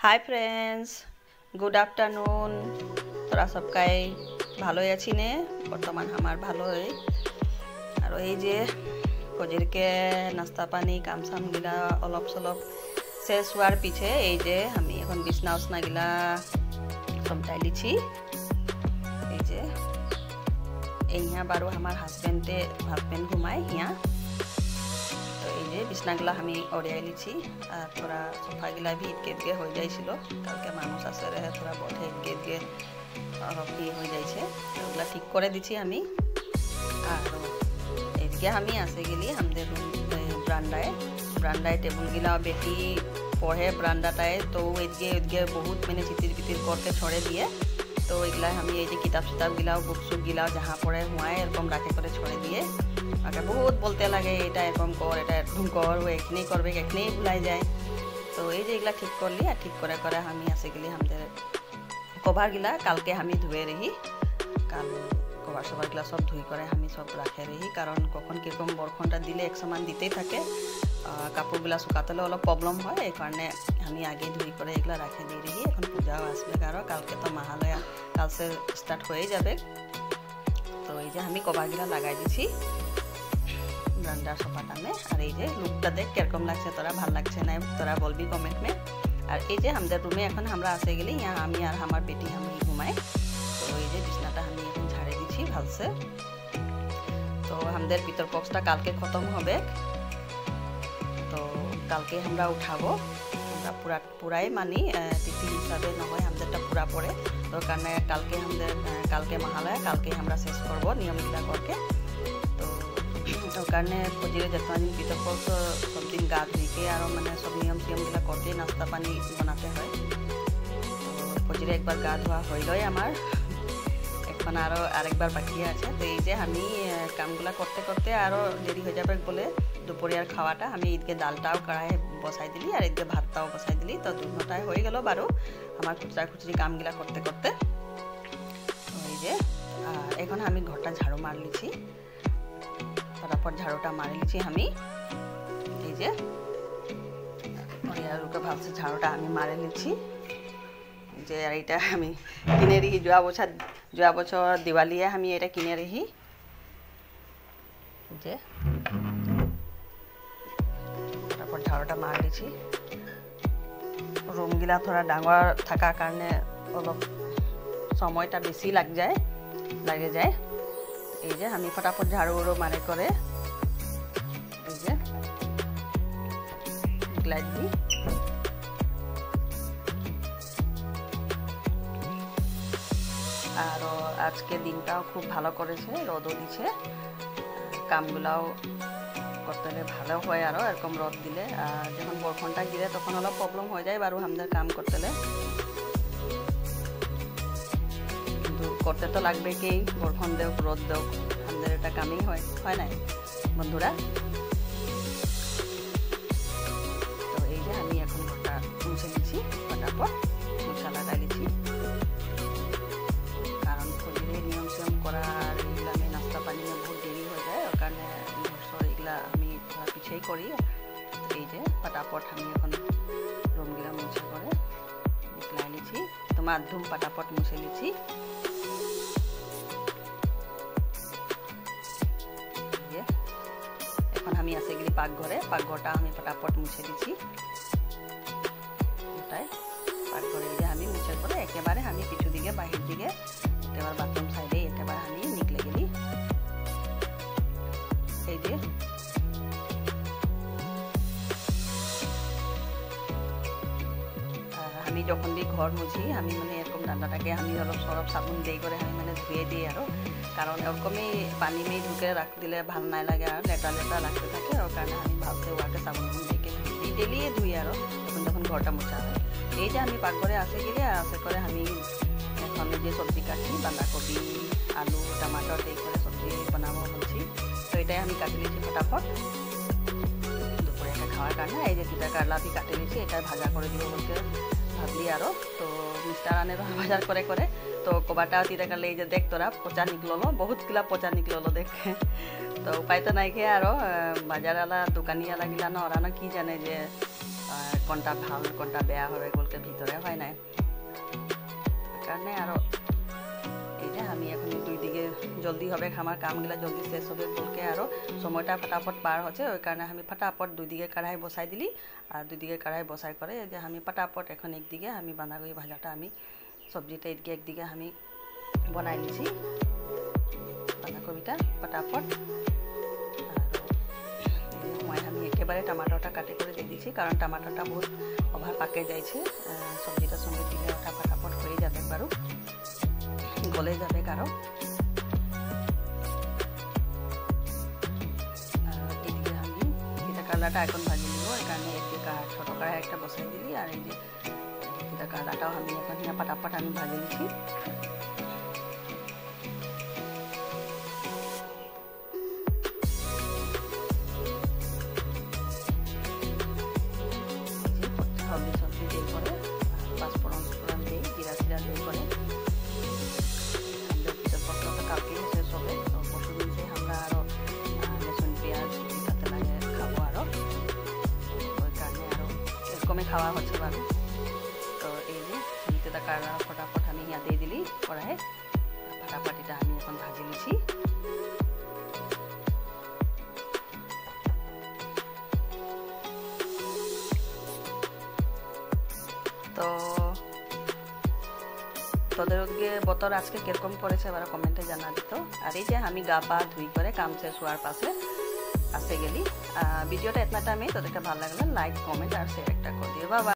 Hi friends, good afternoon. তোরা সবকাই ভালোই আছি নে? বর্তমান আমার ভালোই। আর এই যে কজিরকে নাস্তা পানি কাম সাম গিলা অলপ চলপ শেষ হওয়ার পিছে এই যে আমি এখন বিছনা উছনা গিলা সবটাই লিছি। এই যে এইয়া বারো আমার হাজবেন্ড ঘুমায় হিয়া। তো এই যে বিছনাগুলা আমি ওড়িয়াই লিছি। আর তোরা সোফাগুলা ভি ইটকে হয়ে যাইছিল, কালকে মানুষ আছে রে তোরা বটে ইটকে অলপ হয়ে যাইছে, ওগুলা ঠিক করে দিছি আমি। আর এদিকে আমি আসে গেলি আমাদের ব্রান্ডায় টেবুলগুলা বেটি পড়ে ব্রান্ডাটায়। তো এদিকে বহুত মানে চিতির পিতির করকে ছড়ে দিয়ে। তো এগুলা আমি এই যে কিতাব সিতাবগুলাও বুক সুকগুলাও যাহা পড়ে হুয়াই এরকম রাখে করে ছড়ে দিয়ে। আগে বহুত বলতে লাগে এটা এরকম কর, এটা এরকম কর, ও এখানে করবে এখানেই ভুলাই যায়। তো এই যে এগুলা ঠিক করলি, আর ঠিক করে করে আমি আসে গেলি আমাদের কভারগুলা কালকে আমি ধুয়ে রহি। কাল কভার সভারগুলা সব ধুই করে আমি সব রাখে রহি, কারণ কখন কীরকম বরখনটা দিলে এক সমান দিতেই থাকে, কাপড়গুলা শুকাতেলে অলপ প্রবলেম হয়। এই কারণে আমি আগে ধুই করে এগুলা রাখে দিয়ে রহি। এখন পূজাও আসবে, কারণ কালকে তো মহালয়া কালসে স্টার্ট হয়ে যাবে। তো এই যে আমি কভারগুলা লাগাই দিছি ব্রান্ডার সোফাটামে। আর এই যে লুকটা দেখ কিরকম লাগছে, তোরা ভাল লাগছে না তোরা বলবি কমেন্ট মে। আর এই যে আমাদের রুমে এখন আমরা আসে গেলি, यहाँ আমি আর আমার বেটি আমি ঘুমাই। তো এই যে বিছনাটা আমি এখন ঝাড়ে দিচ্ছি ভালসে। তো আমাদের পিতর পক্ষটা কালকে খতম হবে, তো কালকে আমরা উঠাবো। আমরা পুরাই মানি তিথি হিসাবে নহয়, আমাদেরটা পুরা পড়ে। তো কারণে কালকে মহালয়া কালকে আমরা শেষ করবো নিয়মগুলা করকে। তো কারণে ফজিরে যতদিন পিতর পক্ষ সব দিন গা ধুইকে আর মানে সব নিয়ম সিয়মগুলা করতে নাস্তা পানি বানাতে হয়। তো ফজিরে একবার গা ধোয়া হইলই আমার, এখন আরেকবার বাকি আছে। তো এই যে আমি কামগুলা করতে করতে আরও দেরি হয়ে যাবে বলে দুপুরিয়ার খাওয়াটা আমি এদিকে ডালটাও কড়াই বসাই দিলি আর এদিকে ভাতটাও বসাই দিলি। তো 2 ঘন্টায় হয়ে গেল বারো আমার খুচরি কামগুলা করতে করতে। তো এই যে এখন আমি ঘরটা ঝাড়ু মার লিছি, তারপর ঝাড়ুটা মারি লিছি আমি। এই যে রুকে ভাবছি ঝাড়ুটা আমি মারি লিছি যে। আর এটা আমি কিনে রিহি যোৱা বছর দিওয়ালিয়ে আমি এটা কিনে রিহি। যে তারপর ঝাড়ুটা মার লিছি। রুমগুলা থোড়া ডাঙর থাকার কারণে অলপ সময়টা বেশি লাগে যায়। এই যে আমি ফটাফট ঝাড়ু মারে করে এই যে লাইট দিই। আর আজকে দিনটাও খুব ভালো করেছে, রোদও দিছে, কামগুলাও করতে হলে ভালো হয়। আরও এরকম রোদ দিলে, আর যখন বরখনটা গিরে তখন অলপ প্রবলেম হয়ে যায় বারো আমাদের কাম করতে হলে, কিন্তু করতে তো লাগবে কি, বরখন দেও রোদ দেও আমাদের এটা কামই হয় নাই বন্ধুরা। তো এই যে আমি এখন ঘরটা মুছে নিচ্ছি, ফটাফট মুছা লাগাই দিচ্ছি, কারণ ফজরে নিয়ম সিয়ম করার এগুলো আমি নাস্তা পানি বহুত দেরি হয়ে যায়, ওর কারণে এগুলা আমি থোড়া পিছিয়েই করি। এই যে ফটাফট আমি এখন রুমগুলা মুছে করে নিকলাই নিচ্ছি, তো মাধ্যম ফটাফট মুছে নিচ্ছি। এখন আমি আসে গেলি পাকঘরটা আমি ফটাফট মুছে দিচ্ছি। ওটাই পাকঘরে যে আমি মুছে করে একেবারে আমি কিছু দিকে বাহির দিকে একেবারে বাথরুম সাইডে একেবারে আমি নিকলে গেলি। এই যে আমি যখন দিয়ে ঘর মুছি আমি মানে এরকম ডান্ডাটাকে আমি অলপ সরফ সাবুন দিয়ে করে আমি মানে ধুয়ে দিই আরও, কারণ এরকমই পানি মেয়ে ঢুকে রাখ দিলে ভাল নাই লাগে আর লেটা লাগতে থাকে। ওর কারণে আমি ভাবতে ওয়াকে সাবুন দিয়ে ডেলিয়ে ধুই আরও যখন ঘরটা মোছা হয়। এই যে আমি পাকঘরে আসে গেলে আসে করে আমি এখন যে সবজি কাটছি বাঁধাকপি আলু টমাটো দিয়ে করে সবজি বানাবো বলছি। তো এটাই আমি কাটি নিয়েছি ফটাফট দুপুরে এটা খাওয়ার কারণে। এই যে তিতা কারলা भी কাটে নিয়েছি, এটা ভাজা করে দিব বলতে ভাবলি আরও। তো মিস্টার আনে বাজার করে করে তো কবাটা তিতা কারলে এই যে দেখ তোরা পচা নিকলো বহুত কিলা পচা নিকলো দেখ। তো উপায় তো নাই খেয়ে আরও বাজারওয়ালা দোকানিওয়ালা গিলা না ওরা না কি জানে যে কোনটা ভাল কোনটা বেয়া হবে গলকে ভিতরে হয় নাই কারণে আর এই যে আমি এখন দুই দিকে জলদি হবে আমার কামগুলা জলদি শেষ হবে বলকে আর সময়টা ফটাফট পার হচ্ছে ওই কারণে আমি ফটাফট দুই দিকে কড়াই বসাই দিলি আর দুই দিকে কড়াই বসাই করে যে আমি ফটাফট এখন একদিকে আমি বাঁধাকপি ভাজাটা আমি সবজিটা এদিকে একদিকে আমি বনাই নিছি বাঁধাকপিটা ফটাফট আর আমি একেবারে টমাটোটা কাটি করে দিয়ে দিচ্ছি কারণ টমাটোটা বহুত ওভার পাকে যাইছে সবজিটার সঙ্গে দিলে ওটা ফটাফট হয়ে যাবে বারু গলে যাবে কারো এদিকে আমি তিতা কারলাটা এখন ভাজি নিব এখানে একদিকে ছোটো কড়াই একটা বসাই দিলি আর এই যে তিতা কারলাটাও আমি এখন ফটাফট আমি ভাজি নিচ্ছি সবজি দিয়ে করে পাঁচফোড়ন দিয়ে জিরা জিরা দিয়ে করে কালকে শেষ হবে তো পরশু দিন সে আমরা আরও লেসুন পেঁয়াজ তাতে লাগে খাবো আরও ওই কারণে আরও এরকমই খাওয়া হচ্ছে ভালো তো এই যে তিতা কারলা ফটাফট আমি ইয়া দিয়ে দিলি কড়াই ফটাফট এটা আমি এখন ভাজি নিচ্ছি তো তোদের বতর আজকে কিরকম পড়েছে এবার কমেন্টে জানা দিত আর এই যে আমি গা পা ধুই করে কাম শেষ হওয়ার পাশে আসে গেলি ভিডিওটা এতনাটা আমি তোদেরকে ভালো লাগলে লাইক কমেন্ট আর শেয়ার একটা করে দিও বাবা।